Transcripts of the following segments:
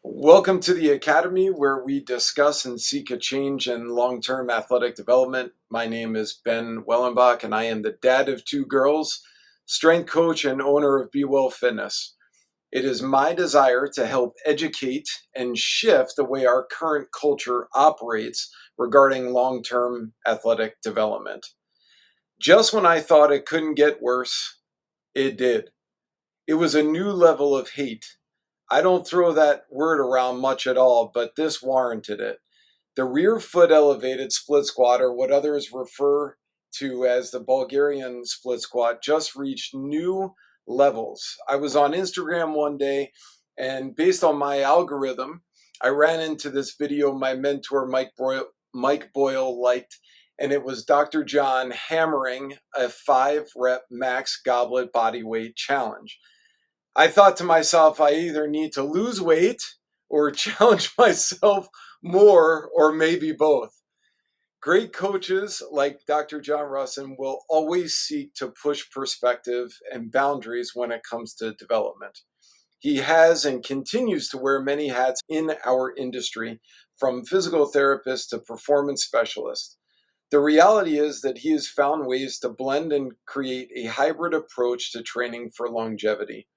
Welcome to the Academy, where we discuss and seek a change in long term athletic development. My name is Ben Wellenbach, and I am the dad of two girls, strength coach, and owner of Be Well Fitness. It is my desire to help educate and shift the way our current culture operates regarding long term athletic development. Just when I thought it couldn't get worse, it did. It was a new level of hate. I don't throw that word around much at all, but this warranted it. The rear foot elevated split squat, or what others refer to as the Bulgarian split squat, just reached new levels. I was on Instagram one day, and based on my algorithm, I ran into this video my mentor Mike Boyle liked, and it was Dr. John hammering a 5 rep max goblet body weight challenge. I thought to myself, I either need to lose weight or challenge myself more, or maybe both. Great coaches like Dr. John Rusin will always seek to push perspective and boundaries when it comes to development. He has and continues to wear many hats in our industry, from physical therapist to performance specialist. The reality is that he has found ways to blend and create a hybrid approach to training for longevity.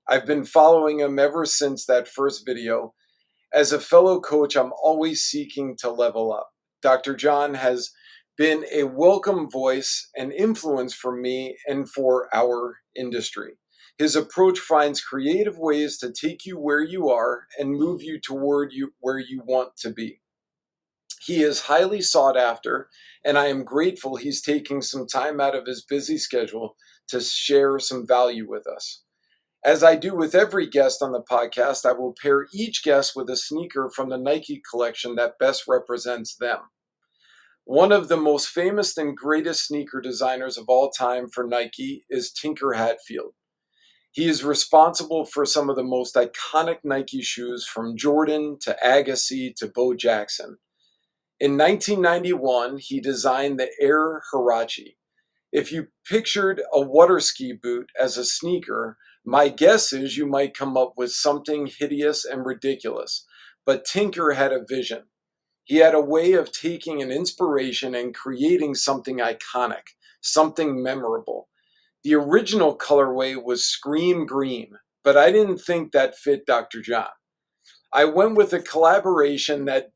I've been following him ever since that first video. As a fellow coach, I'm always seeking to level up. Dr. John has been a welcome voice and influence for me and for our industry. His approach finds creative ways to take you where you are and move you toward you where you want to be. He is highly sought after, and I am grateful he's taking some time out of his busy schedule to share some value with us. As I do with every guest on the podcast, I will pair each guest with a sneaker from the Nike collection that best represents them. One of the most famous and greatest sneaker designers of all time for Nike is Tinker Hatfield. He is responsible for some of the most iconic Nike shoes, from Jordan to Agassi to Bo Jackson. In 1991, he designed the Air Huarache. If you pictured a water ski boot as a sneaker, my guess is you might come up with something hideous and ridiculous. But Tinker had a vision. He had a way of taking an inspiration and creating something iconic, something memorable. The original colorway was Scream Green, but I didn't think that fit Dr. John. I went with a collaboration that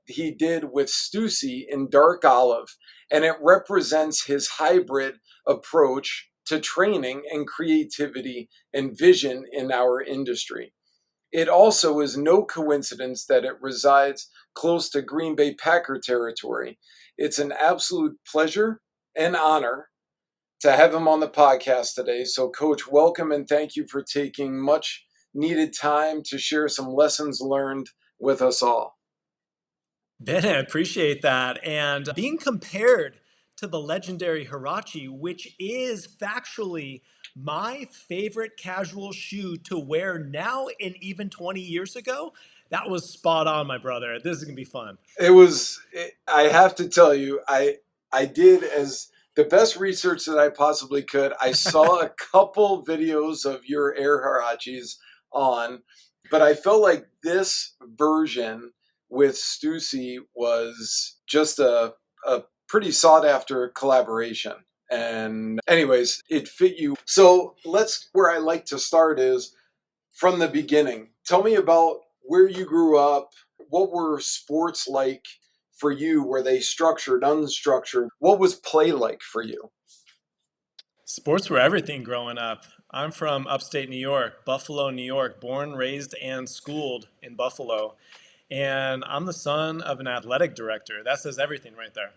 he did with Stussy in dark olive, and it represents his hybrid approach to training and creativity and vision in our industry. It also is no coincidence that it resides close to Green Bay Packer territory. It's an absolute pleasure and honor to have him on the podcast today. So, Coach, welcome and thank you for taking much needed time to share some lessons learned with us all. Ben, I appreciate that. And being compared to the legendary Hirachi, which is factually my favorite casual shoe to wear now and even 20 years ago, that was spot on, my brother. This is going to be fun. I have to tell you, I did as the best research that I possibly could. I saw a couple videos of your air harachis on, but I felt like this version with Stussy was just a pretty sought after collaboration. And anyways, it fit you. So where I like to start is from the beginning. Tell me about where you grew up. What were sports like for you? Were they structured, unstructured? What was play like for you? Sports were everything growing up. I'm from upstate New York, Buffalo, New York, born, raised, and schooled in Buffalo. And I'm the son of an athletic director. That says everything right there.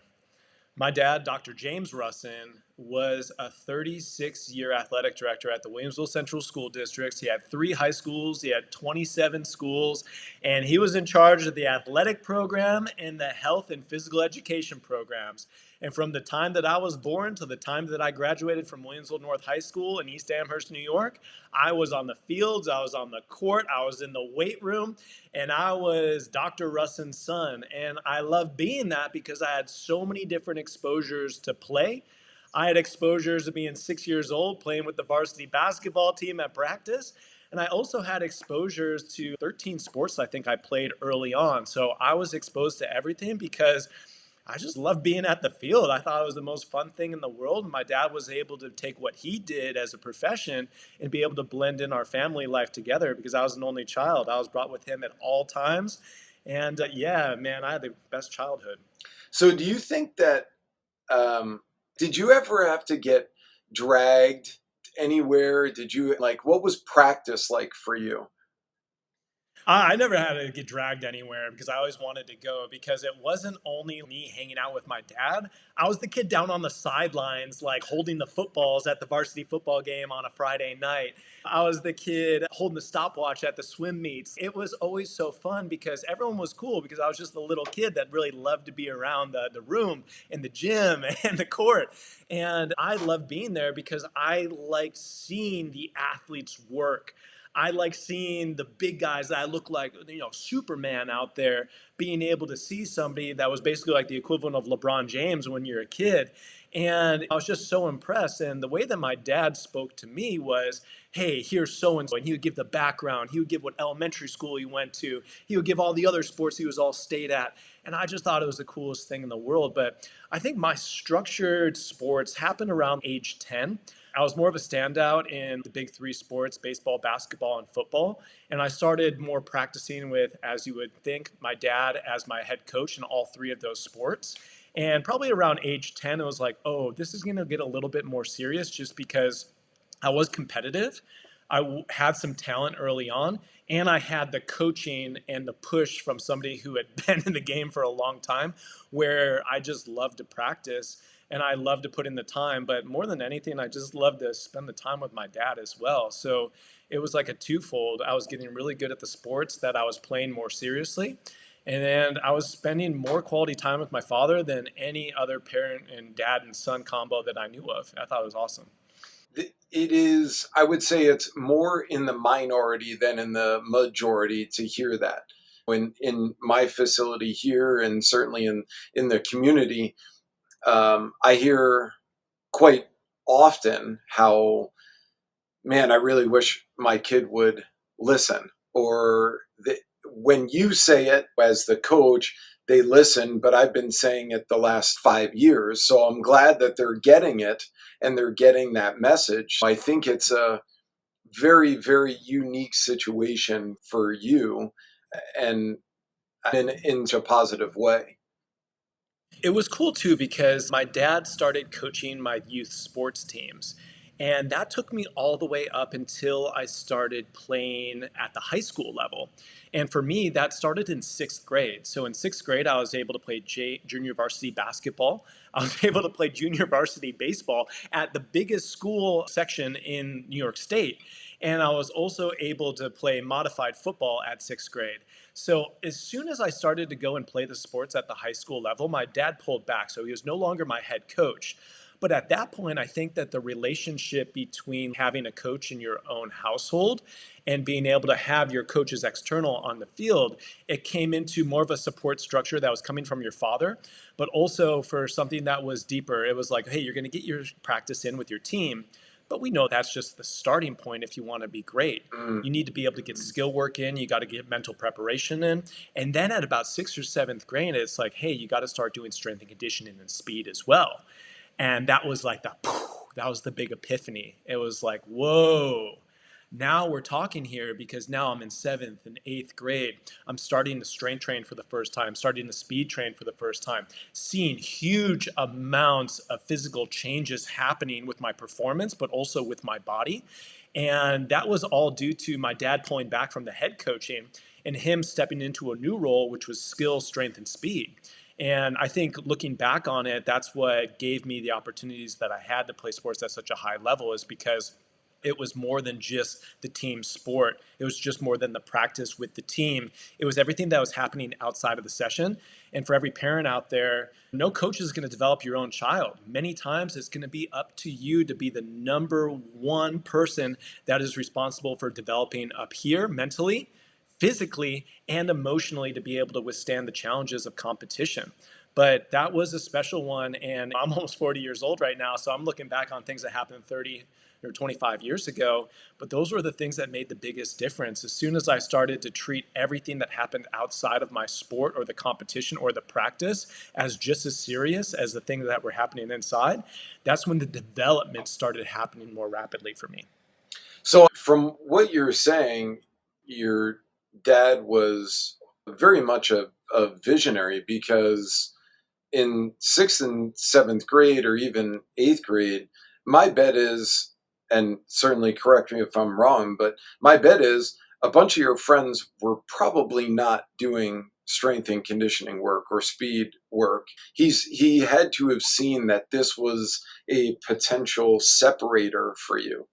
My dad, Dr. James Rusin, was a 36-year athletic director at the Williamsville Central School Districts. He had 3 high schools, he had 27 schools, and he was in charge of the athletic program and the health and physical education programs. And from the time that I was born to the time that I graduated from Williamsville North High School in East Amherst, New York, I was on the fields, I was on the court, I was in the weight room, and I was Dr. Russin's son. And I love being that because I had so many different exposures to play. I had exposures of being 6 years old, playing with the varsity basketball team at practice. And I also had exposures to 13 sports I think I played early on. So I was exposed to everything because I just loved being at the field. I thought it was the most fun thing in the world. And my dad was able to take what he did as a profession and be able to blend in our family life together because I was an only child. I was brought with him at all times. And yeah, man, I had the best childhood. So do you think that um, did you ever have to get dragged anywhere? Did you like what was practice like for you? I never had to get dragged anywhere because I always wanted to go because it wasn't only me hanging out with my dad. I was the kid down on the sidelines, like holding the footballs at the varsity football game on a Friday night. I was the kid holding the stopwatch at the swim meets. It was always so fun because everyone was cool because I was just the little kid that really loved to be around the room and the gym and the court. And I loved being there because I liked seeing the athletes work. I like seeing the big guys that I look like, Superman out there, being able to see somebody that was basically like the equivalent of LeBron James when you're a kid. And I was just so impressed. And the way that my dad spoke to me was, hey, here's so and so. And he would give the background. He would give what elementary school he went to. He would give all the other sports he was all state at. And I just thought it was the coolest thing in the world. But I think my structured sports happened around age 10. I was more of a standout in the big three sports, baseball, basketball, and football. And I started more practicing with, as you would think, my dad as my head coach in all three of those sports. And probably around age 10, it was like, oh, this is going to get a little bit more serious just because I was competitive. Had some talent early on, and I had the coaching and the push from somebody who had been in the game for a long time, where I just loved to practice and I love to put in the time. But more than anything, I just love to spend the time with my dad as well. So it was like a twofold. I was getting really good at the sports that I was playing more seriously. And then I was spending more quality time with my father than any other parent and dad and son combo that I knew of. I thought it was awesome. It is, I would say it's more in the minority than in the majority to hear that. When in my facility here and certainly in the community, I hear quite often how, man, I really wish my kid would listen. Or when you say it as the coach, they listen, but I've been saying it the last 5 years. So I'm glad that they're getting it and they're getting that message. I think it's a very, very unique situation for you and in a positive way. It was cool too because my dad started coaching my youth sports teams. And that took me all the way up until I started playing at the high school level. And for me, that started in sixth grade. So in sixth grade, I was able to play junior varsity basketball. I was able to play junior varsity baseball at the biggest school section in New York State. And I was also able to play modified football at sixth grade. So as soon as I started to go and play the sports at the high school level, my dad pulled back. So he was no longer my head coach. But at that point, I think that the relationship between having a coach in your own household and being able to have your coaches external on the field, it came into more of a support structure that was coming from your father, but also for something that was deeper. It was like, hey, you're going to get your practice in with your team. But we know that's just the starting point if you want to be great. Mm. You need to be able to get skill work in, you got to get mental preparation in. And then at about sixth or seventh grade, it's like, hey, you got to start doing strength and conditioning and speed as well. And that was like that was the big epiphany. It was like, whoa, now we're talking here because now I'm in seventh and eighth grade. I'm starting to strength train for the first time, starting to speed train for the first time, seeing huge amounts of physical changes happening with my performance, but also with my body. And that was all due to my dad pulling back from the head coaching and him stepping into a new role, which was skill, strength, and speed. And I think looking back on it, that's what gave me the opportunities that I had to play sports at such a high level, is because it was more than just the team sport. It was just more than the practice with the team. It was everything that was happening outside of the session. And for every parent out there, no coach is going to develop your own child. Many times it's going to be up to you to be the number one person that is responsible for developing up here mentally, physically, and emotionally to be able to withstand the challenges of competition. But that was a special one. And I'm almost 40 years old right now. So I'm looking back on things that happened 30 or 25 years ago. But those were the things that made the biggest difference. As soon as I started to treat everything that happened outside of my sport or the competition or the practice as just as serious as the things that were happening inside, that's when the development started happening more rapidly for me. So, from what you're saying, your dad was very much a visionary because in sixth and seventh grade, or even eighth grade, my bet is, and certainly correct me if I'm wrong, but my bet is a bunch of your friends were probably not doing strength and conditioning work or speed work. He had to have seen that this was a potential separator for you.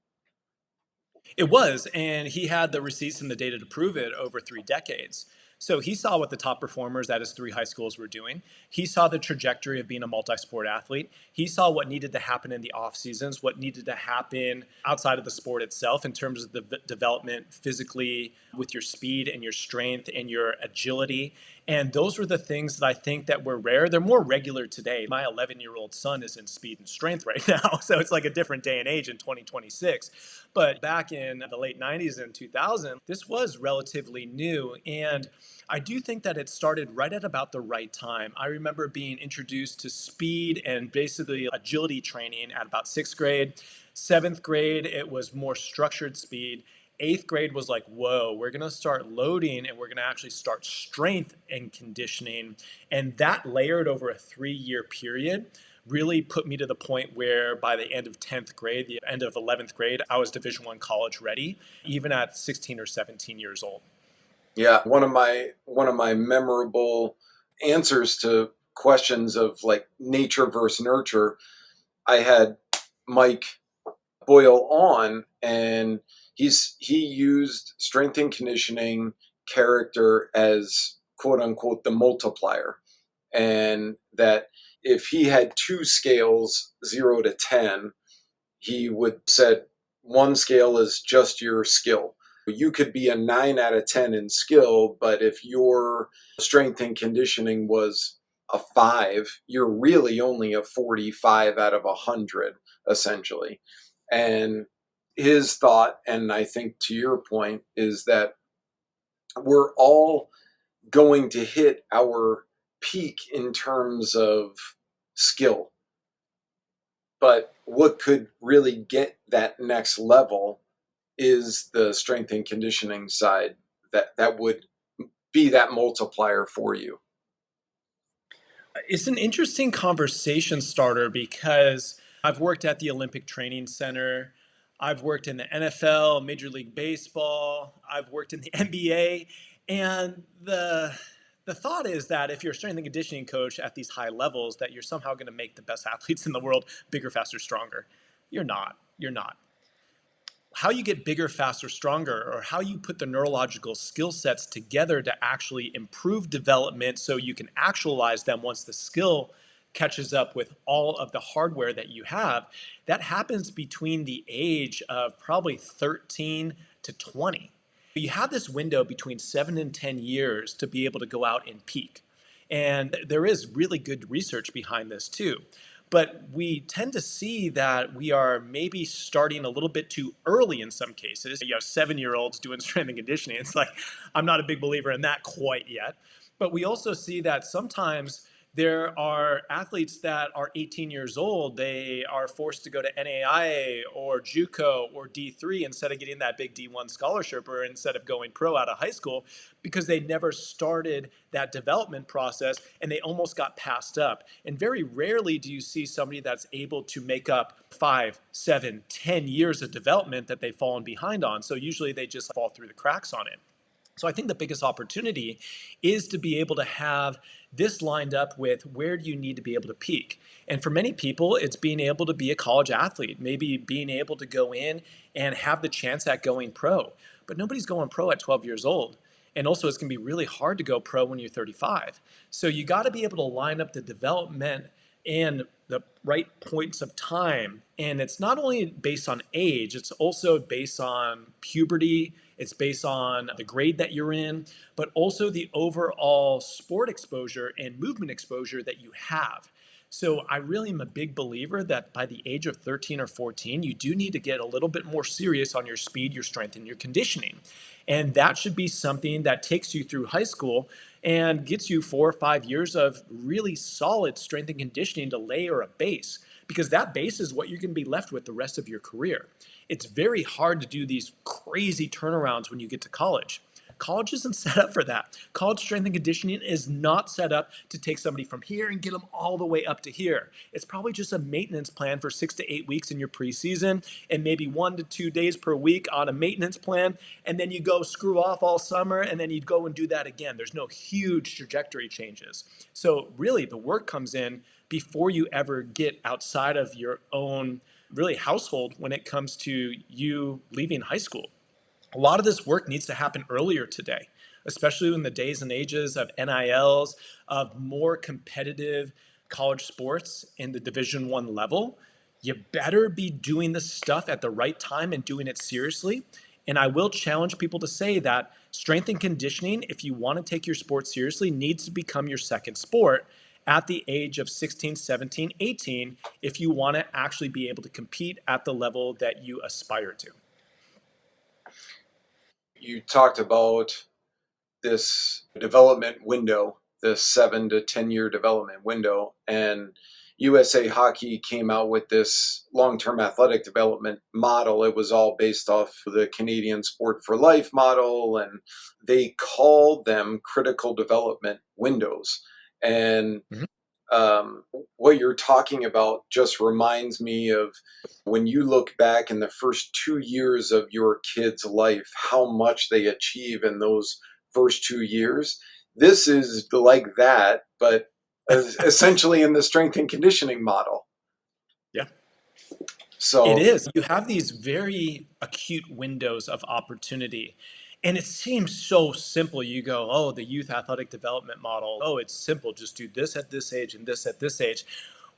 It was, and he had the receipts and the data to prove it over 3 decades. So he saw what the top performers at his 3 high schools were doing. He saw the trajectory of being a multi-sport athlete. He saw what needed to happen in the off seasons, what needed to happen outside of the sport itself in terms of the development physically with your speed and your strength and your agility. And those were the things that I think that were rare. They're more regular today. My 11-year-old son is in speed and strength right now. So it's like a different day and age in 2026. But back in the late 90s and 2000, this was relatively new. And I do think that it started right at about the right time. I remember being introduced to speed and basically agility training at about 6th grade. 7th grade, it was more structured speed. 8th grade was like, whoa, we're going to start loading and we're going to actually start strength and conditioning. And that layered over a 3 year period really put me to the point where by the end of 10th grade, the end of 11th grade, I was Division I college ready, even at 16 or 17 years old. Yeah, one of my memorable answers to questions of like nature versus nurture, I had Mike Boyle on, and he used strength and conditioning character as quote unquote the multiplier, and that if he had two scales, 0 to 10, he would said one scale is just your skill. You could be a 9 out of 10 in skill, but if your strength and conditioning was a 5, you're really only a 45 out of 100, essentially. And his thought, and I think to your point, is that we're all going to hit our peak in terms of skill, but what could really get that next level is the strength and conditioning side that would be that multiplier for you. It's an interesting conversation starter because I've worked at the Olympic Training Center. I've worked in the NFL, Major League Baseball. I've worked in the NBA. And the thought is that if you're a strength and conditioning coach at these high levels, that you're somehow going to make the best athletes in the world bigger, faster, stronger. You're not. You're not. How you get bigger, faster, stronger, or how you put the neurological skill sets together to actually improve development so you can actualize them once the skill catches up with all of the hardware that you have, that happens between the age of probably 13 to 20. You have this window between 7 and 10 years to be able to go out and peak. And there is really good research behind this too. But we tend to see that we are maybe starting a little bit too early in some cases. You have 7-year-olds doing strength and conditioning. It's like, I'm not a big believer in that quite yet. But we also see that sometimes there are athletes that are 18 years old. They are forced to go to NAIA or JUCO or D3 instead of getting that big D1 scholarship or instead of going pro out of high school because they never started that development process and they almost got passed up. And very rarely do you see somebody that's able to make up 5, 7, 10 years of development that they've fallen behind on. So usually they just fall through the cracks on it. So I think the biggest opportunity is to be able to have this lined up with where do you need to be able to peak. And for many people, it's being able to be a college athlete, maybe being able to go in and have the chance at going pro. But nobody's going pro at 12 years old. And also, it's going to be really hard to go pro when you're 35. So you got to be able to line up the development and the right points of time. And it's not only based on age, it's also based on puberty It's based on the grade that you're in, but also the overall sport exposure and movement exposure that you have. So I really am a big believer that by the age of 13 or 14, you do need to get a little bit more serious on your speed, your strength, and your conditioning. And that should be something that takes you through high school and gets you 4 or 5 years of really solid strength and conditioning to layer a base, because that base is what you're going to be left with the rest of your career. It's very hard to do these crazy turnarounds when you get to college. College isn't set up for that. College strength and conditioning is not set up to take somebody from here and get them all the way up to here. It's probably just a maintenance plan for 6 to 8 weeks in your preseason and maybe 1 to 2 days per week on a maintenance plan. And then you go screw off all summer and then you'd go and do that again. There's no huge trajectory changes. So really the work comes in before you ever get outside of your own really household when it comes to you leaving high school. A lot of this work needs to happen earlier today, especially in the days and ages of NILs, of more competitive college sports in the Division One level. You better be doing this stuff at the right time and doing it seriously. And I will challenge people to say that strength and conditioning, if you want to take your sport seriously, needs to become your second sport at the age of 16, 17, 18, if you want to actually be able to compete at the level that you aspire to. You talked about this development window, this 7 to 10 year development window, and USA Hockey came out with this long-term athletic development model. It was all based off the Canadian Sport for Life model, and they called them critical development windows. And Mhm. what you're talking about just reminds me of when you look back in the first 2 years of your kid's life, how much they achieve in those first 2 years. This is like that, but essentially in the strength and conditioning model. Yeah. It So is. You have these very acute windows of opportunity. And it seems so simple. You go, oh, the youth athletic development model. Oh, it's simple. Just do this at this age and this at this age.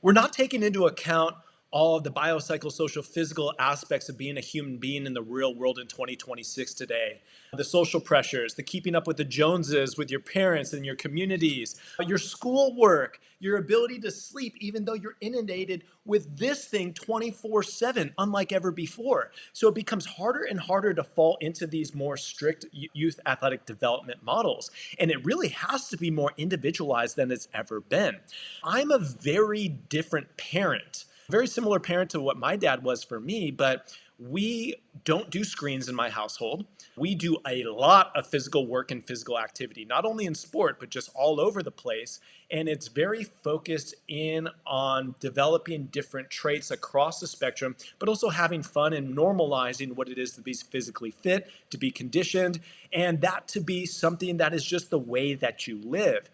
We're not taking into account all of the biopsychosocial physical aspects of being a human being in the real world in 2026 today. The social pressures, the keeping up with the Joneses with your parents and your communities, your schoolwork, your ability to sleep, even though you're inundated with this thing 24/7, unlike ever before. So it becomes harder and harder to fall into these more strict youth athletic development models. And it really has to be more individualized than it's ever been. I'm a very different parent, very similar parent to what my dad was for me, but we don't do screens in my household. We do a lot of physical work and physical activity, not only in sport, but just all over the place. And it's very focused in on developing different traits across the spectrum, but also having fun and normalizing what it is to be physically fit, to be conditioned, and that to be something that is just the way that you live.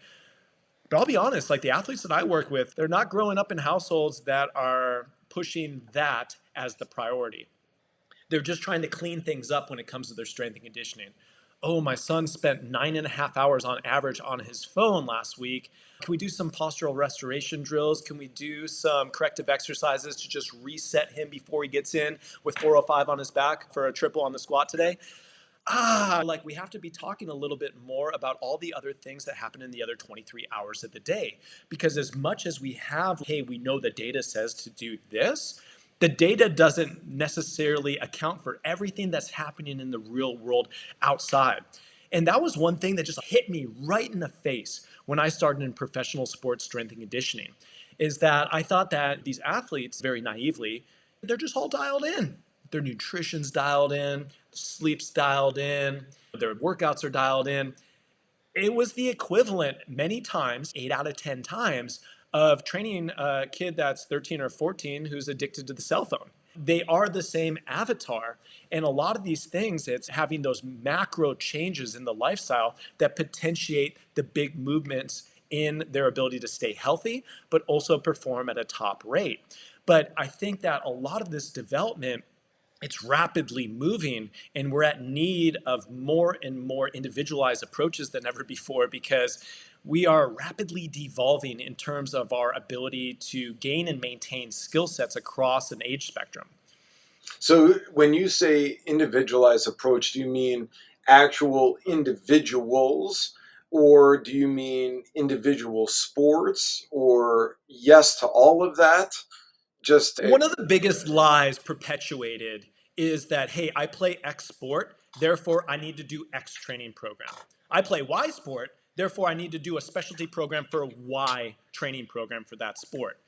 But I'll be honest, like the athletes that I work with, they're not growing up in households that are pushing that as the priority. They're just trying to clean things up when it comes to their strength and conditioning. Oh, my son spent 9.5 hours on average on his phone last week. Can we do some postural restoration drills? Can we do some corrective exercises to just reset him before he gets in with 405 on his back for a triple on the squat today? Like we have to be talking a little bit more about all the other things that happen in the other 23 hours of the day. Because as much as we have, hey, we know the data says to do this, the data doesn't necessarily account for everything that's happening in the real world outside. And that was one thing that just hit me right in the face when I started in professional sports strength and conditioning, is that I thought that these athletes, very naively, they're just all dialed in. Their nutrition's dialed in, sleep's dialed in, their workouts are dialed in. It was the equivalent many times, 8 out of 10 times, of training a kid that's 13 or 14 who's addicted to the cell phone. They are the same avatar. And a lot of these things, it's having those macro changes in the lifestyle that potentiate the big movements in their ability to stay healthy, but also perform at a top rate. But I think that a lot of this development, it's rapidly moving and we're at need of more and more individualized approaches than ever before, because we are rapidly devolving in terms of our ability to gain and maintain skill sets across an age spectrum. So when you say individualized approach, do you mean actual individuals, or do you mean individual sports, or yes to all of that? Just One of the biggest lies perpetuated is that, hey, I play X sport, therefore I need to do X training program. I play Y sport, therefore I need to do a specialty program for a Y training program for that sport.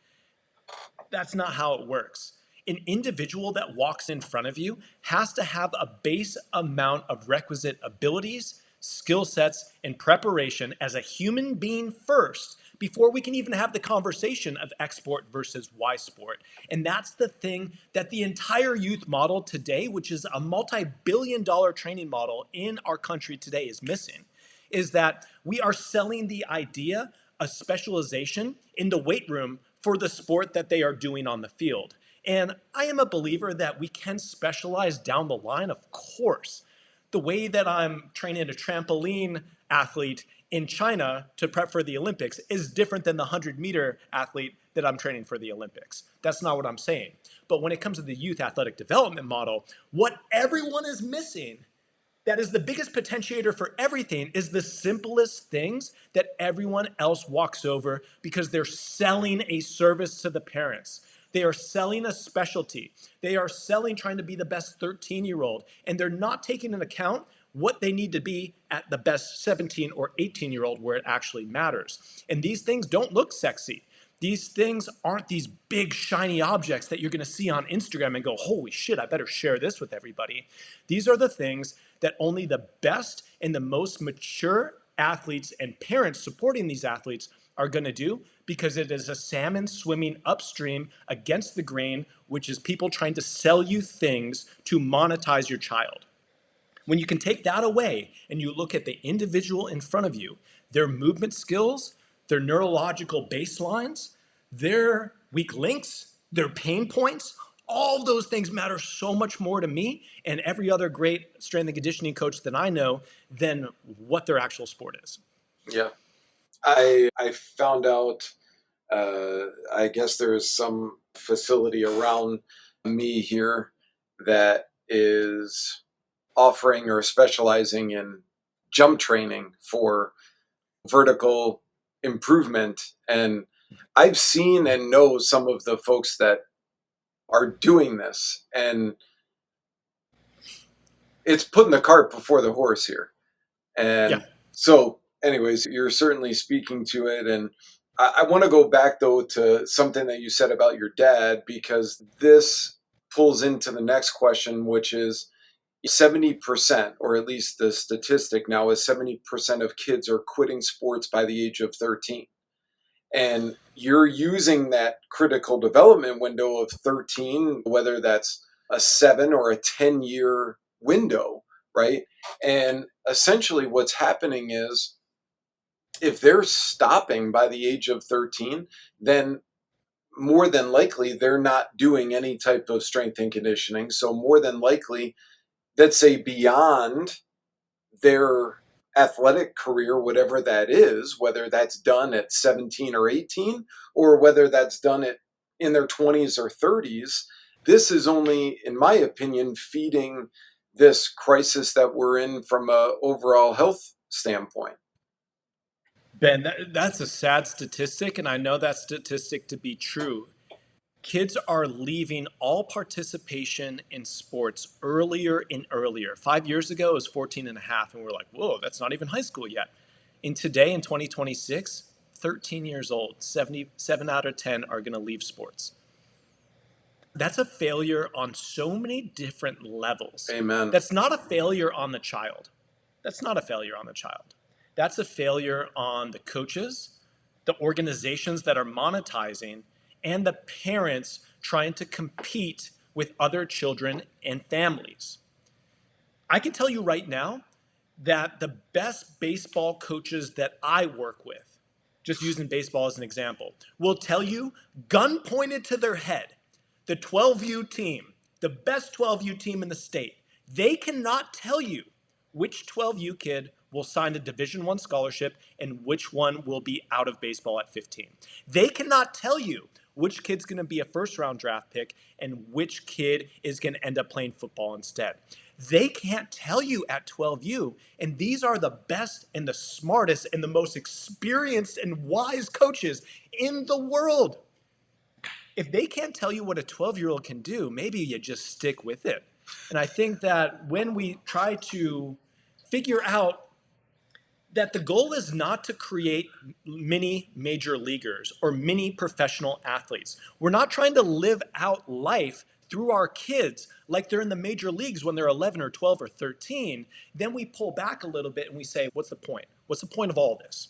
That's not how it works. An individual that walks in front of you has to have a base amount of requisite abilities, skill sets, and preparation as a human being first before we can even have the conversation of X sport versus Y sport. And that's the thing that the entire youth model today, which is a multi-billion-dollar training model in our country today, is missing, is that we are selling the idea of specialization in the weight room for the sport that they are doing on the field. And I am a believer that we can specialize down the line, of course. The way that I'm training a trampoline athlete in China to prep for the Olympics is different than the 100-meter athlete that I'm training for the Olympics. That's not what I'm saying. But when it comes to the youth athletic development model, what everyone is missing, that is the biggest potentiator for everything, is the simplest things that everyone else walks over because they're selling a service to the parents. They are selling a specialty. They are selling trying to be the best 13-year-old, and they're not taking into account what they need to be at the best 17 or 18-year-old where it actually matters. And these things don't look sexy. These things aren't these big shiny objects that you're going to see on Instagram and go, holy shit, I better share this with everybody. These are the things that only the best and the most mature athletes and parents supporting these athletes are going to do, because it is a salmon swimming upstream against the grain, which is people trying to sell you things to monetize your child. When you can take that away and you look at the individual in front of you, their movement skills, their neurological baselines, their weak links, their pain points, all of those things matter so much more to me and every other great strength and conditioning coach that I know than what their actual sport is. yeah, I found out. I guess there is some facility around me here that is offering or specializing in jump training for vertical improvement. And I've seen and know some of the folks that are doing this, and it's putting the cart before the horse here. Yeah. And so, anyways, you're certainly speaking to it. And I want to go back, though, to something that you said about your dad, because this pulls into the next question, which is 70%, or at least the statistic now is 70% of kids are quitting sports by the age of 13. And you're using that critical development window of 13, whether that's a 7 or a 10 year window, right? And essentially what's happening is, if they're stopping by the age of 13, then more than likely they're not doing any type of strength and conditioning. So more than likely, let's say beyond their athletic career, whatever that is, whether that's done at 17 or 18, or whether that's done it in their 20s or 30s, this is only, in my opinion, feeding this crisis that we're in from a overall health standpoint. Ben, that's a sad statistic, and I know that statistic to be true. Kids are leaving all participation in sports earlier and earlier. 5 years ago, it was 14 and a half, and we're like, whoa, that's not even high school yet. In today, in 2026, 13 years old, 77 out of 10 are going to leave sports. That's a failure on so many different levels. Amen. That's not a failure on the child. That's not a failure on the child. That's a failure on the coaches, the organizations that are monetizing, and the parents trying to compete with other children and families. I can tell you right now that the best baseball coaches that I work with, just using baseball as an example, will tell you, gun pointed to their head, the 12U team, the best 12U team in the state, they cannot tell you which 12U kid will sign a Division I scholarship and which one will be out of baseball at 15. They cannot tell you which kid's going to be a first round draft pick and which kid is going to end up playing football instead. They can't tell you at 12U, and these are the best and the smartest and the most experienced and wise coaches in the world. If they can't tell you what a 12-year-old can do, maybe you just stick with it. And I think that when we try to figure out that the goal is not to create mini major leaguers or mini professional athletes. We're not trying to live out life through our kids like they're in the major leagues when they're 11 or 12 or 13. Then we pull back a little bit and we say, what's the point? What's the point of all this?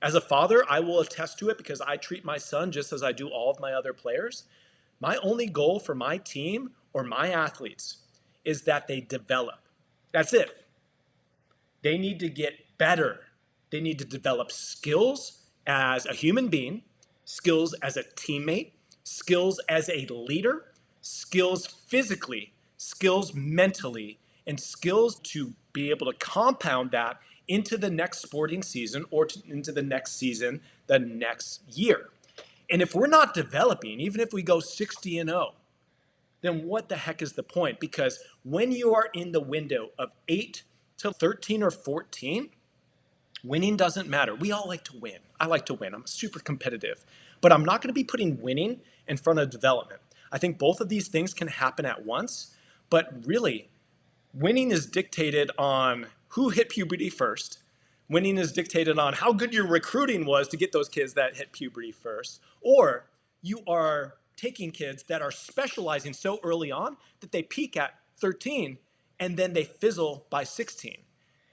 As a father, I will attest to it because I treat my son just as I do all of my other players. My only goal for my team or my athletes is that they develop. That's it. They need to get better. They need to develop skills as a human being, skills as a teammate, skills as a leader, skills physically, skills mentally, and skills to be able to compound that into the next sporting season or into the next season, the next year. And if we're not developing, even if we go 60-0, then what the heck is the point? Because when you are in the window of 8 to 13 or 14, winning doesn't matter. We all like to win. I like to win. I'm super competitive. But I'm not going to be putting winning in front of development. I think both of these things can happen at once, but really, winning is dictated on who hit puberty first. Winning is dictated on how good your recruiting was to get those kids that hit puberty first. Or you are taking kids that are specializing so early on that they peak at 13 and then they fizzle by 16.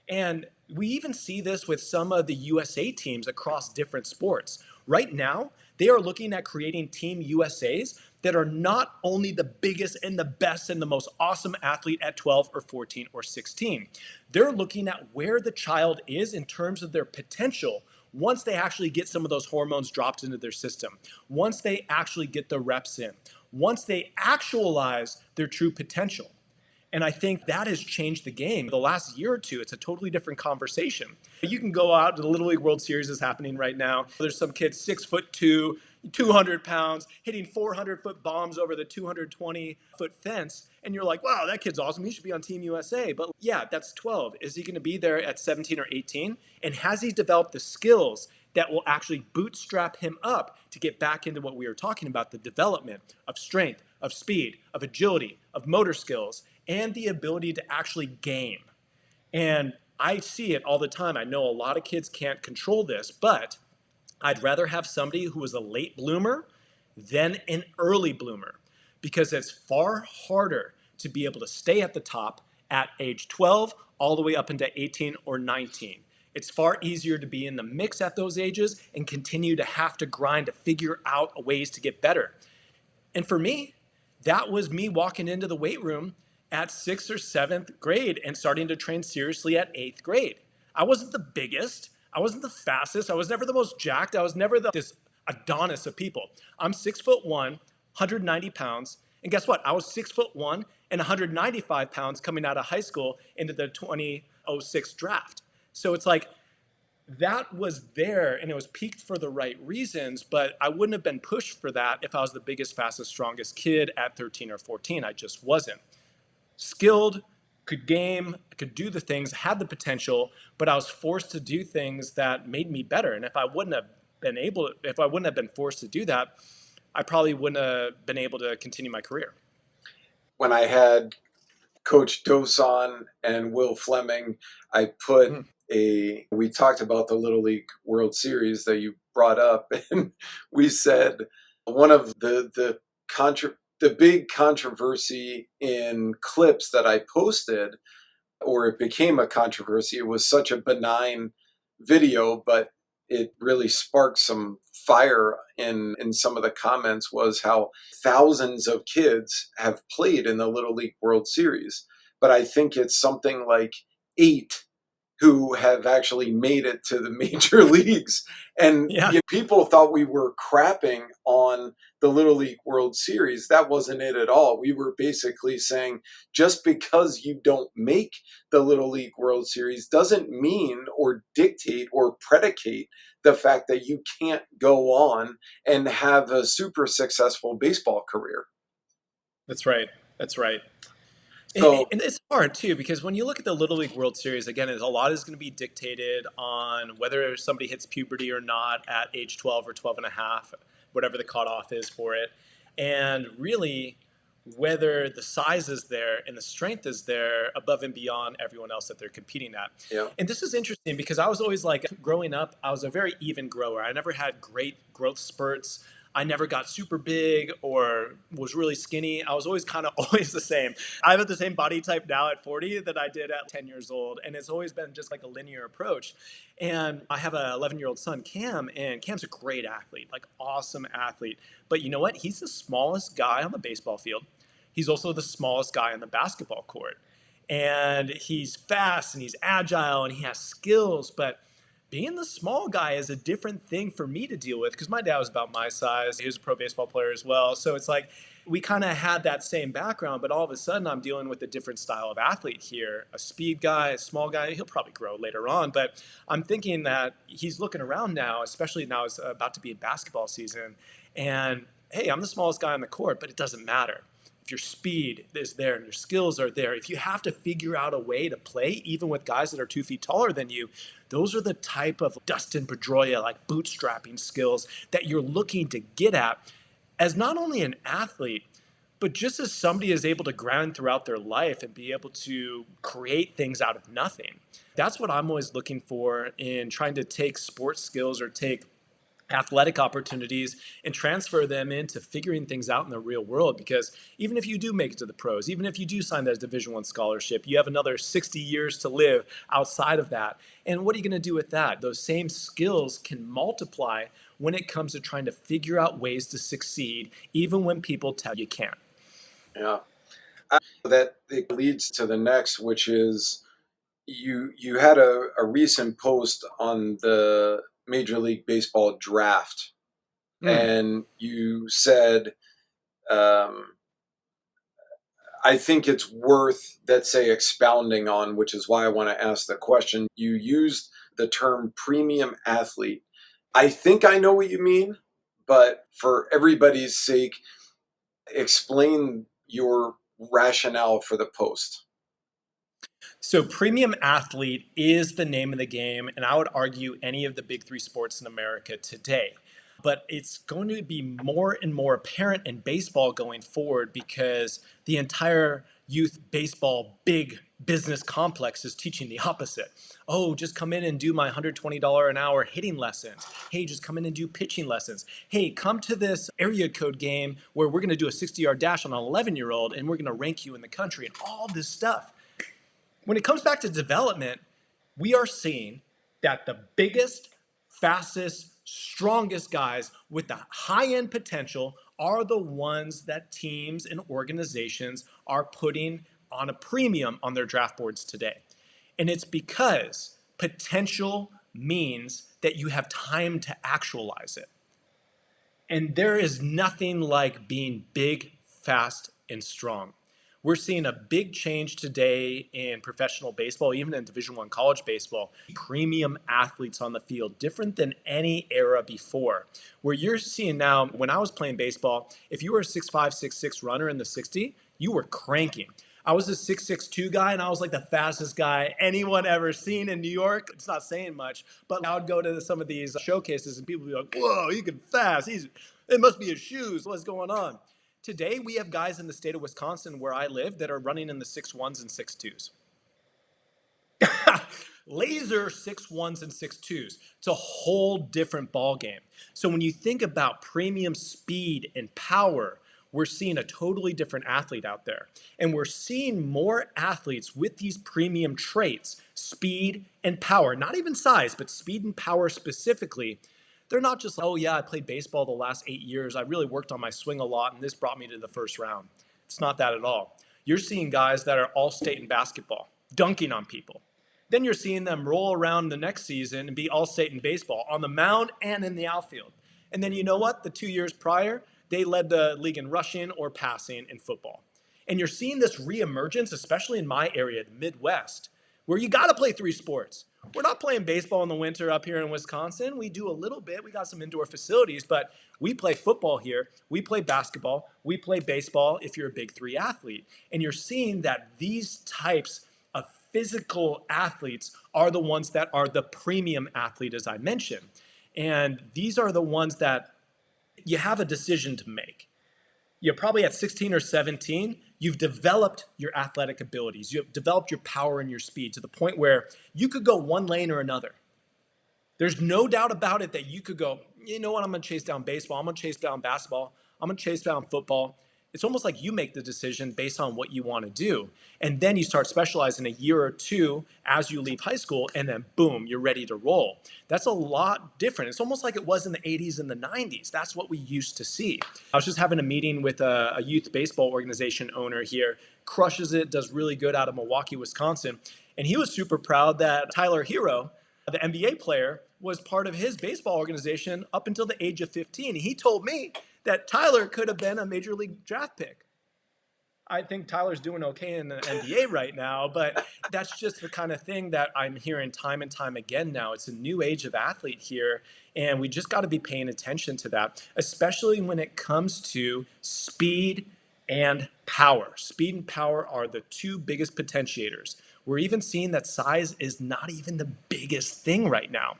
And we even see this with some of the USA teams across different sports. Right now, they are looking at creating Team USAs that are not only the biggest and the best and the most awesome athlete at 12 or 14 or 16. They're looking at where the child is in terms of their potential once they actually get some of those hormones dropped into their system, once they actually get the reps in, once they actualize their true potential. And I think that has changed the game. The last year or two, it's a totally different conversation. You can go out to the Little League World Series is happening right now. There's some kids 6'2", 200 pounds, hitting 400-foot bombs over the 220-foot fence. And you're like, wow, that kid's awesome. He should be on Team USA. But yeah, that's 12. Is he going to be there at 17 or 18? And has he developed the skills that will actually bootstrap him up to get back into what we were talking about, the development of strength, of speed, of agility, of motor skills, and the ability to actually game. And I see it all the time. I know a lot of kids can't control this, but I'd rather have somebody who is a late bloomer than an early bloomer because it's far harder to be able to stay at the top at age 12 all the way up into 18 or 19. It's far easier to be in the mix at those ages and continue to have to grind to figure out ways to get better. And for me, that was me walking into the weight room at 6th or 7th grade and starting to train seriously at 8th grade. I wasn't the biggest. I wasn't the fastest. I was never the most jacked. I was never this Adonis of people. I'm 6'1", 190 pounds. And guess what? I was 6'1" and 195 pounds coming out of high school into the 2006 draft. So it's like, that was there and it was peaked for the right reasons, but I wouldn't have been pushed for that if I was the biggest, fastest, strongest kid at 13 or 14. I just wasn't. Skilled, could game, could do the things, had the potential, but I was forced to do things that made me better. And if I wouldn't have been forced to do that, I probably wouldn't have been able to continue my career. When I had Coach Dosan and Will Fleming, I put we talked about the Little League World Series that you brought up, and we said one of the big controversy in clips that I posted, or it became a controversy. It was such a benign video, but it really sparked some fire in some of the comments, was how thousands of kids have played in the Little League World Series. But I think it's something like 8 who have actually made it to the major leagues. And Yeah, people thought we were crapping on the Little League World Series. That wasn't it at all. We were basically saying just because you don't make the Little League World Series doesn't mean or dictate or predicate the fact that you can't go on and have a super successful baseball career. that's right. That's right. So, And it's hard too because when you look at the Little League World Series, again, a lot is going to be dictated on whether somebody hits puberty or not at age 12 or 12 and a half, whatever the cutoff is for it. And really, whether the size is there and the strength is there above and beyond everyone else that they're competing at. yeah. And this is interesting because I was always like, growing up, I was a very even grower. I never had great growth spurts. I never got super big or was really skinny. I was always kind of always the same. I have the same body type now at 40 that I did at 10 years old. And it's always been just like a linear approach. And I have an 11-year-old son, Cam, and Cam's a great athlete, like awesome athlete. But you know what? He's the smallest guy on the baseball field. He's also the smallest guy on the basketball court. And he's fast and he's agile and he has skills. But being the small guy is a different thing for me to deal with because my dad was about my size. He was a pro baseball player as well. So it's like we kind of had that same background, but all of a sudden I'm dealing with a different style of athlete here. A speed guy, a small guy, he'll probably grow later on. But I'm thinking that he's looking around now, especially now it's about to be basketball season. And hey, I'm the smallest guy on the court, but it doesn't matter if your speed is there and your skills are there, if you have to figure out a way to play, even with guys that are 2 feet taller than you, those are the type of Dustin Pedroia, like bootstrapping skills that you're looking to get at as not only an athlete, but just as somebody is able to grind throughout their life and be able to create things out of nothing. That's what I'm always looking for in trying to take sports skills or take athletic opportunities and transfer them into figuring things out in the real world, because even if you do make it to the pros, even if you do sign that Division I scholarship, you have another 60 years to live outside of that. And what are you going to do with that? Those same skills can multiply when it comes to trying to figure out ways to succeed even when people tell you can't. Yeah. That it leads to the next, which is you had a recent post on the Major League Baseball draft, Mm. and you said, um, I think it's worth, let's say, expounding on, which is why I want to ask the question. You used the term premium athlete. I think I know what you mean, but for everybody's sake, explain your rationale for the post. So, premium athlete is the name of the game, and I would argue any of the big three sports in America today. But it's going to be more and more apparent in baseball going forward because the entire youth baseball big business complex is teaching the opposite. Oh, just come in and do my $120 an hour hitting lessons. Hey, just come in and do pitching lessons. Hey, come to this area code game where we're going to do a 60-yard dash on an 11-year-old and we're going to rank you in the country and all this stuff. When it comes back to development, we are seeing that the biggest, fastest, strongest guys with the high end potential are the ones that teams and organizations are putting on a premium on their draft boards today. And it's because potential means that you have time to actualize it. And there is nothing like being big, fast, and strong. We're seeing a big change today in professional baseball, even in Division I college baseball. Premium athletes on the field, different than any era before. Where you're seeing now, when I was playing baseball, if you were a 6'5", 6'6" runner in the 60, you were cranking. I was a 6'6" guy, and I was like the fastest guy anyone ever seen in New York. It's not saying much, but I would go to some of these showcases, and people would be like, "Whoa, he can fast. It must be his shoes. What's going on?" Today, we have guys in the state of Wisconsin, where I live, that are running in the 6'1s and 6'2s. Laser 6'1s and 6'2s. It's a whole different ball game. So when you think about premium speed and power, we're seeing a totally different athlete out there. And we're seeing more athletes with these premium traits, speed and power, not even size, but speed and power specifically. They're not just, oh yeah, I played baseball the last 8 years. I really worked on my swing a lot, and this brought me to the first round. It's not that at all. You're seeing guys that are all state in basketball, dunking on people. Then you're seeing them roll around the next season and be all state in baseball on the mound and in the outfield. And then you know what? The 2 years prior, they led the league in rushing or passing in football. And you're seeing this reemergence, especially in my area, the Midwest, where you got to play three sports. We're not playing baseball in the winter up here in Wisconsin. We do a little bit. We got some indoor facilities, but we play football here. We play basketball. We play baseball if you're a big three athlete. And you're seeing that these types of physical athletes are the ones that are the premium athlete, as I mentioned. And these are the ones that you have a decision to make. You're probably at 16 or 17, you've developed your athletic abilities. You have developed your power and your speed to the point where you could go one lane or another. There's no doubt about it that you could go, you know what, I'm going to chase down baseball. I'm going to chase down basketball. I'm going to chase down football. It's almost like you make the decision based on what you want to do. And then you start specializing a year or two as you leave high school, and then boom, you're ready to roll. That's a lot different. It's almost like it was in the 80s and the 90s. That's what we used to see. I was just having a meeting with a youth baseball organization owner here, crushes it, does really good out of Milwaukee, Wisconsin. And he was super proud that Tyler Hero, the NBA player, was part of his baseball organization up until the age of 15. He told me that Tyler could have been a major league draft pick. I think Tyler's doing okay in the NBA right now, but that's just the kind of thing that I'm hearing time and time again now. It's a new age of athlete here, and we just got to be paying attention to that, especially when it comes to speed and power. Speed and power are the two biggest potentiators. We're even seeing that size is not even the biggest thing right now.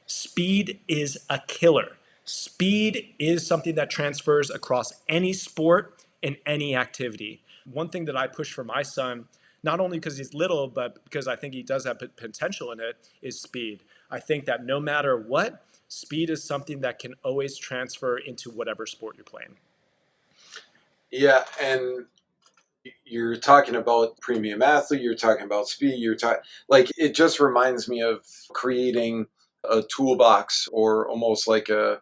Speed is a killer. Speed is something that transfers across any sport and any activity. One thing that I push for my son, not only because he's little, but because I think he does have potential in it, is speed. I think that no matter what, speed is something that can always transfer into whatever sport you're playing. Yeah, and you're talking about premium athlete, you're talking about speed, you're talking like it just reminds me of creating a toolbox or almost like a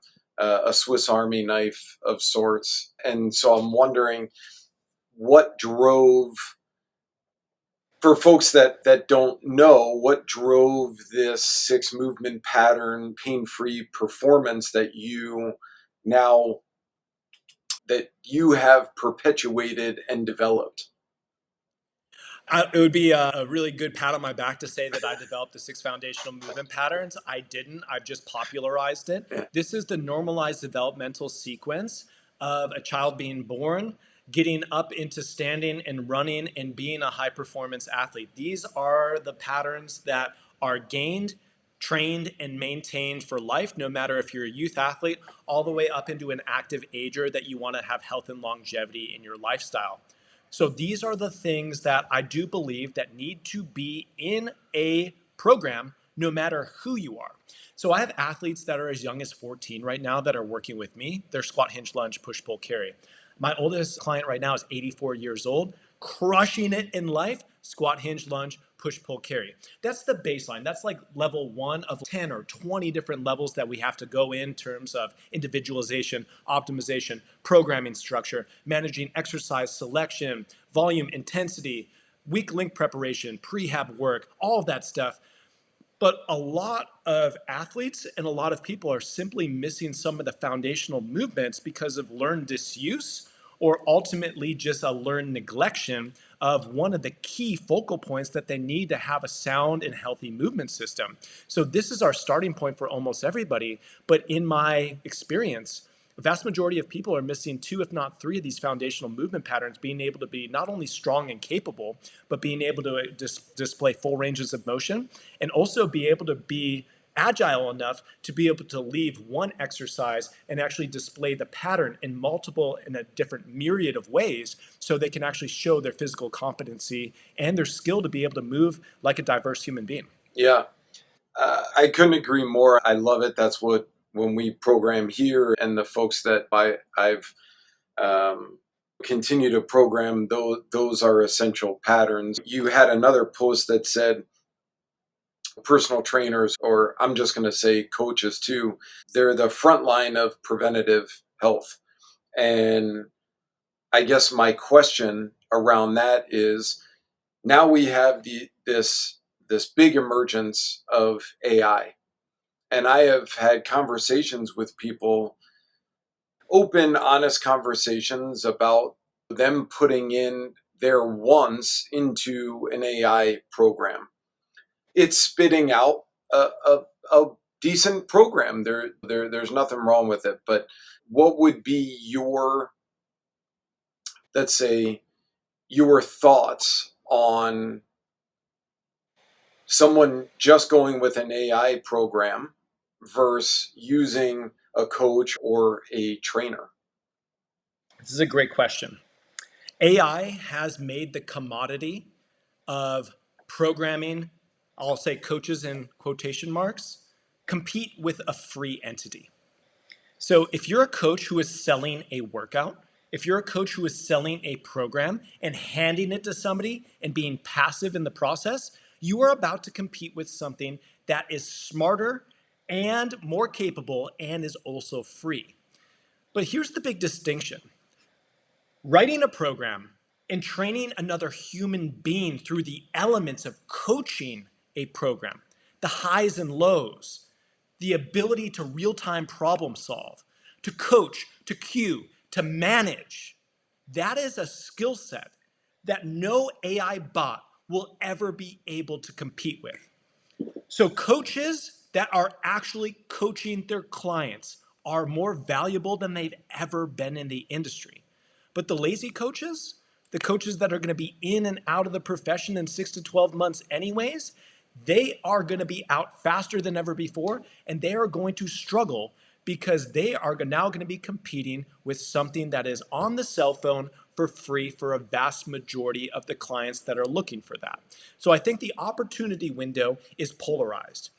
Swiss Army knife of sorts. And so I'm wondering what drove for folks that don't know what drove this six movement pattern pain-free performance now that you have perpetuated and developed. It would be a really good pat on my back to say that I developed the six foundational movement patterns. I didn't. I've just popularized it. This is the normalized developmental sequence of a child being born, getting up into standing and running and being a high performance athlete. These are the patterns that are gained, trained, and maintained for life, no matter if you're a youth athlete all the way up into an active ager that you want to have health and longevity in your lifestyle. So these are the things that I do believe that need to be in a program no matter who you are. So I have athletes that are as young as 14 right now that are working with me. They're squat, hinge, lunge, push, pull, carry. My oldest client right now is 84 years old, crushing it in life, squat, hinge, lunge, push, pull, carry. That's the baseline. That's like level one of 10 or 20 different levels that we have to go in terms of individualization, optimization, programming structure, managing exercise selection, volume, intensity, weak link preparation, prehab work, all of that stuff. But a lot of athletes and a lot of people are simply missing some of the foundational movements because of learned disuse or ultimately just a learned neglection of one of the key focal points that they need to have a sound and healthy movement system. So this is our starting point for almost everybody. But in my experience, the vast majority of people are missing two, if not three, of these foundational movement patterns, being able to be not only strong and capable, but being able to display full ranges of motion and also be able to be agile enough to be able to leave one exercise and actually display the pattern in a different myriad of ways so they can actually show their physical competency and their skill to be able to move like a diverse human being. Yeah, I couldn't agree more. I love it. That's what when we program here and the folks that I've continue to program, those are essential patterns. You had another post that said personal trainers, or I'm just going to say coaches too, they're the front line of preventative health. And I guess my question around that is now we have this this big emergence of AI. And I have had conversations with people, open, honest conversations about them putting in their wants into an AI program. It's spitting out a decent program. There's nothing wrong with it. But what would be your, let's say, your thoughts on someone just going with an AI program versus using a coach or a trainer? This is a great question. AI has made the commodity of programming, I'll say coaches in quotation marks, compete with a free entity. So if you're a coach who is selling a workout, if you're a coach who is selling a program and handing it to somebody and being passive in the process, you are about to compete with something that is smarter and more capable and is also free. But here's the big distinction. Writing a program and training another human being through the elements of coaching a program, the highs and lows, the ability to real time problem solve, to coach, to cue, to manage, that is a skill set that no AI bot will ever be able to compete with. So coaches that are actually coaching their clients are more valuable than they've ever been in the industry. But the lazy coaches, the coaches that are going to be in and out of the profession in 6 to 12 months anyways, they are going to be out faster than ever before, and they are going to struggle because they are now going to be competing with something that is on the cell phone for free for a vast majority of the clients that are looking for that. So I think the opportunity window is polarized.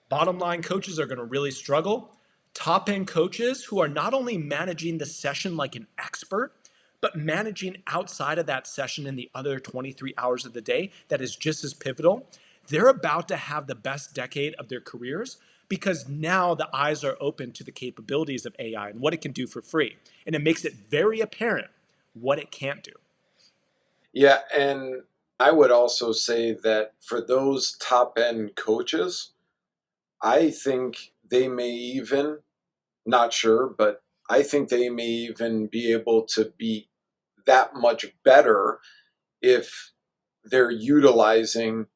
Bottom line coaches are going to really struggle. Top end coaches who are not only managing the session like an expert, but managing outside of that session in the other 23 hours of the day that is just as pivotal. They're about to have the best decade of their careers because now the eyes are open to the capabilities of AI and what it can do for free. And it makes it very apparent what it can't do. Yeah, and I would also say that for those top end coaches, I think they may even, not sure, but I think they may even be able to be that much better if they're utilizing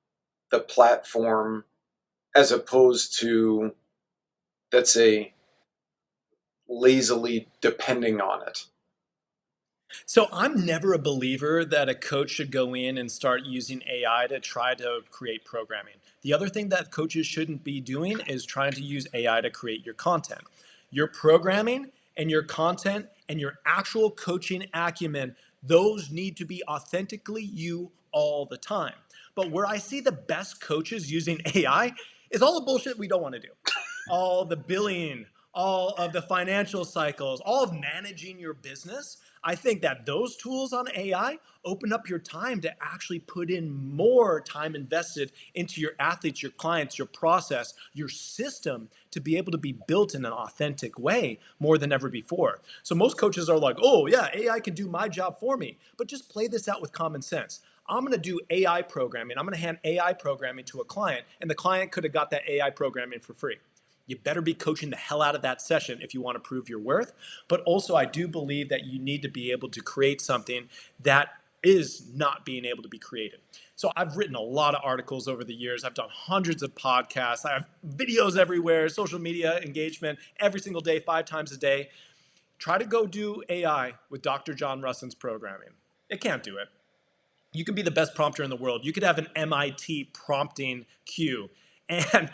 the platform as opposed to, let's say, lazily depending on it. So I'm never a believer that a coach should go in and start using AI to try to create programming. The other thing that coaches shouldn't be doing is trying to use AI to create your content. Your programming and your content and your actual coaching acumen, those need to be authentically you all the time. But where I see the best coaches using AI is all the bullshit we don't want to do. All the billing, all of the financial cycles, all of managing your business. I think that those tools on AI open up your time to actually put in more time invested into your athletes, your clients, your process, your system to be able to be built in an authentic way more than ever before. So most coaches are like, oh, yeah, AI can do my job for me. But just play this out with common sense. I'm going to do AI programming. I'm going to hand AI programming to a client, and the client could have got that AI programming for free. You better be coaching the hell out of that session if you want to prove your worth. But also, I do believe that you need to be able to create something that is not being able to be created. So I've written a lot of articles over the years. I've done hundreds of podcasts. I have videos everywhere, social media engagement every single day, 5 times a day. Try to go do AI with Dr. John Russin's programming. It can't do it. You can be the best prompter in the world. You could have an MIT prompting queue. And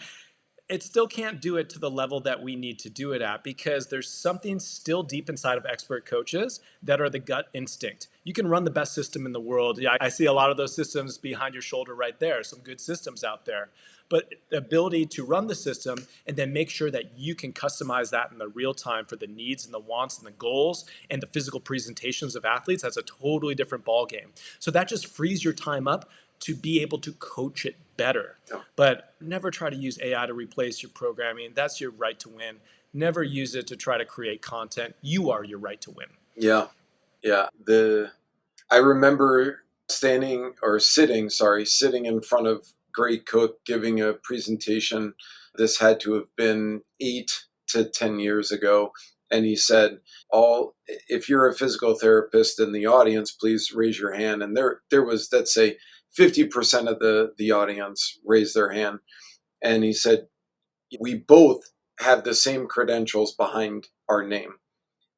it still can't do it to the level that we need to do it at because there's something still deep inside of expert coaches that are the gut instinct. You can run the best system in the world. Yeah, I see a lot of those systems behind your shoulder right there, some good systems out there. But the ability to run the system and then make sure that you can customize that in the real time for the needs and the wants and the goals and the physical presentations of athletes, that's a totally different ballgame. So that just frees your time up to be able to coach it better. Yeah. But never try to use AI to replace your programming. That's your right to win. Never use it to try to create content. You are your right to win. Yeah. Yeah. I remember sitting in front of great cook giving a presentation. This had to have been 8 to 10 years ago. And he said, all if you're a physical therapist in the audience, please raise your hand. And there was, let's say, 50% of the audience raised their hand. And he said, we both have the same credentials behind our name.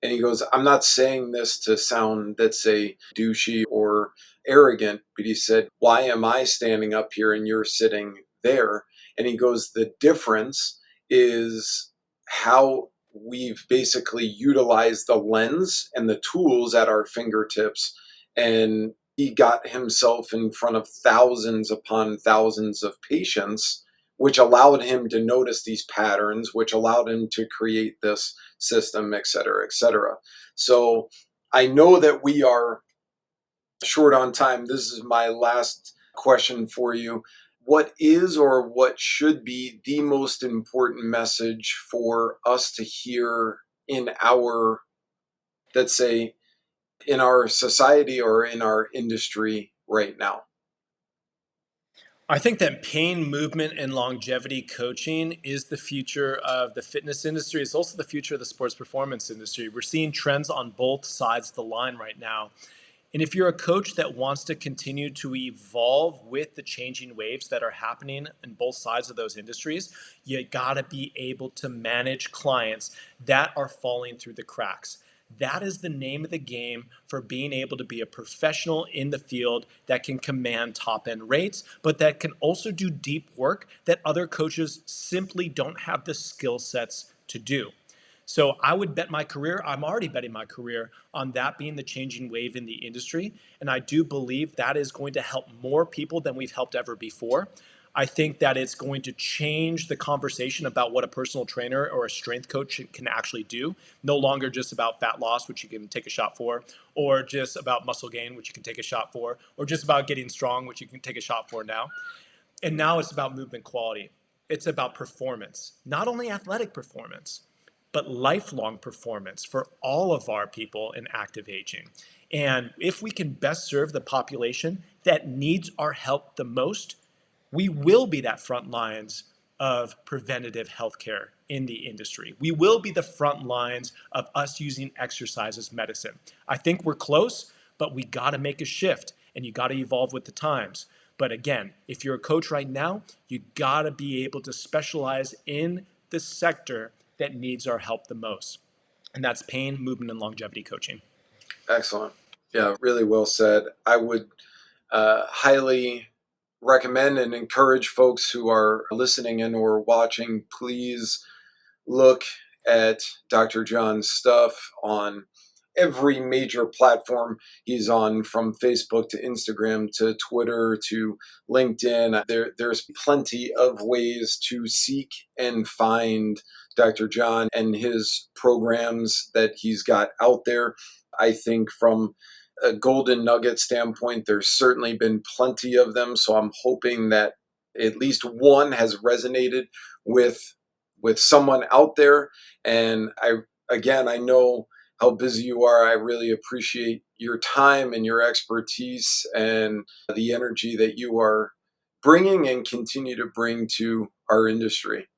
And he goes, I'm not saying this to sound, let's say, douchey or arrogant, but he said, why am I standing up here and you're sitting there? And he goes, the difference is how we've basically utilized the lens and the tools at our fingertips. And he got himself in front of thousands upon thousands of patients, which allowed him to notice these patterns, which allowed him to create this system, et cetera, et cetera. So I know that we are short on time. This is my last question for you. What is or what should be the most important message for us to hear in our, let's say, in our society or in our industry right now? I think that pain, movement, and longevity coaching is the future of the fitness industry. It's also the future of the sports performance industry. We're seeing trends on both sides of the line right now. And if you're a coach that wants to continue to evolve with the changing waves that are happening in both sides of those industries, you gotta be able to manage clients that are falling through the cracks. That is the name of the game for being able to be a professional in the field that can command top end rates, but that can also do deep work that other coaches simply don't have the skill sets to do. So I would bet my career, I'm already betting my career on that being the changing wave in the industry. And I do believe that is going to help more people than we've helped ever before. I think that it's going to change the conversation about what a personal trainer or a strength coach can actually do. No longer just about fat loss, which you can take a shot for, or just about muscle gain, which you can take a shot for, or just about getting strong, which you can take a shot for now. And now it's about movement quality. It's about performance, not only athletic performance, but lifelong performance for all of our people in active aging. And if we can best serve the population that needs our help the most, we will be that front lines of preventative healthcare in the industry. We will be the front lines of us using exercise as medicine. I think we're close, but we got to make a shift and you got to evolve with the times. But again, if you're a coach right now, you got to be able to specialize in the sector that needs our help the most. And that's pain, movement, and longevity coaching. Excellent. Yeah, really well said. I would highly recommend and encourage folks who are listening in or watching, please look at Dr. John's stuff on every major platform he's on, from Facebook to Instagram to Twitter to LinkedIn. There's plenty of ways to seek and find Dr. John and his programs that he's got out there. I think from a golden nugget standpoint, there's certainly been plenty of them. So I'm hoping that at least one has resonated with someone out there. And I know how busy you are. I really appreciate your time and your expertise and the energy that you are bringing and continue to bring to our industry.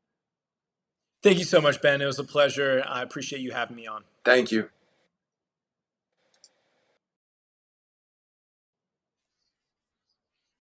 Thank you so much, Ben. It was a pleasure. I appreciate you having me on. Thank you.